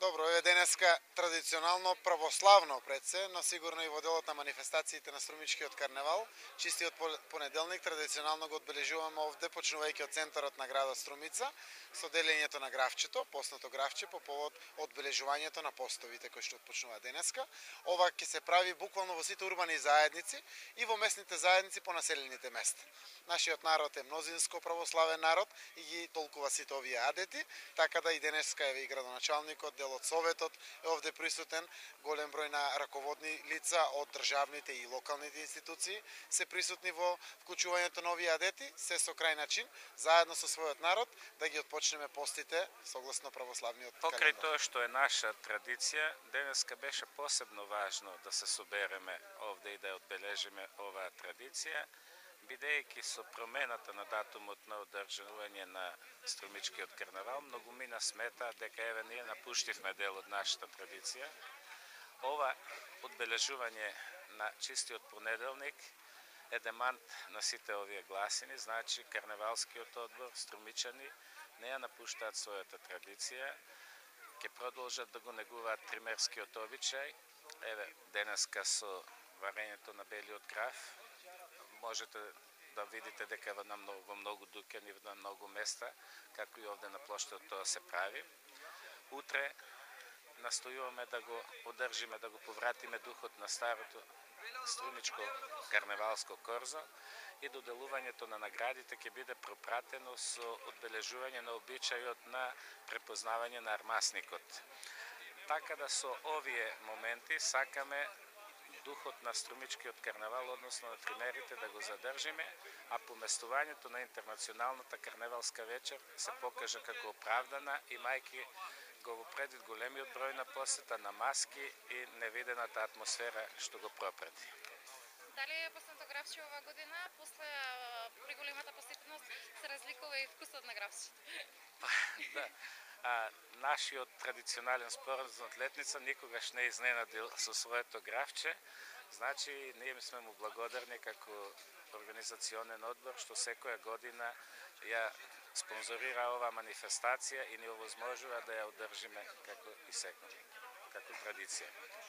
Добро, е денеска традиционално православно пред се, но сигурно и во делот на манифестациите на Струмичкиот карневал. Чистиот понеделник традиционално го одбележуваме овде, почнувајќи од центарот на градот Струмица, со делењето на графчето, постното графче по повод одбележувањето на постовите кои што почнува денеска. Ова ќе се прави буквално во сите урбани заедници и во местните заедници по населените места. Нашиот народ е мнозинско православен народ и ги толкува сите овие адети, така да и денеска е и градоначалникот, дел од Советот е овде присутен, голем број на раководни лица од државните и локалните институции се присутни во вклучувањето на овие адети, се со крај начин, заедно со својот народ, да ги отпочнеме постите согласно православниот календар. Покрај тоа што е наша традиција, денеска беше посебно важно да се собереме овде и да ја одбележиме оваа традиција, бидејќи со промената на датумот на одржување на Струмичкиот карневал, многумина смета дека еве ние напуштивме дел од нашата традиција. Ова одбележување на чистиот понеделник е демант на сите овие гласини, значи карневалскиот одбор, струмичани не ја напуштаат својата традиција, ќе продолжат да го негуваат примерскиот обичај. Еве денеска со варењето на белиот граф можете да видите дека во многу дуќани на многу места, како и овде на плоштот тоа се прави. Утре настојуваме да го одржиме, да го повратиме духот на старото струмичко карневалско корзо и доделувањето на наградите ќе биде пропратено со одбележување на обичајот на препознавање на армасникот. Така да со овие моменти сакаме духот на Струмичкиот карневал, односно на тримерите, да го задржиме, а поместувањето на интернационалната карневалска вечер се покажа како оправдана, имајќи го во предвид големиот број на посета, на маски и невидената атмосфера што го пропрати. Дали постното графче ова година, после преголемата посетеност, се разликува и вкусот на графчето? Да. Нашиот традиционален споразум од Летница никогаш не изненадил со своето графче. Значи, ние сме му благодарни како организационен одбор што секоја година ја спонзорира ова манифестација и ни овозможува да ја одржиме како и секој, како традиција.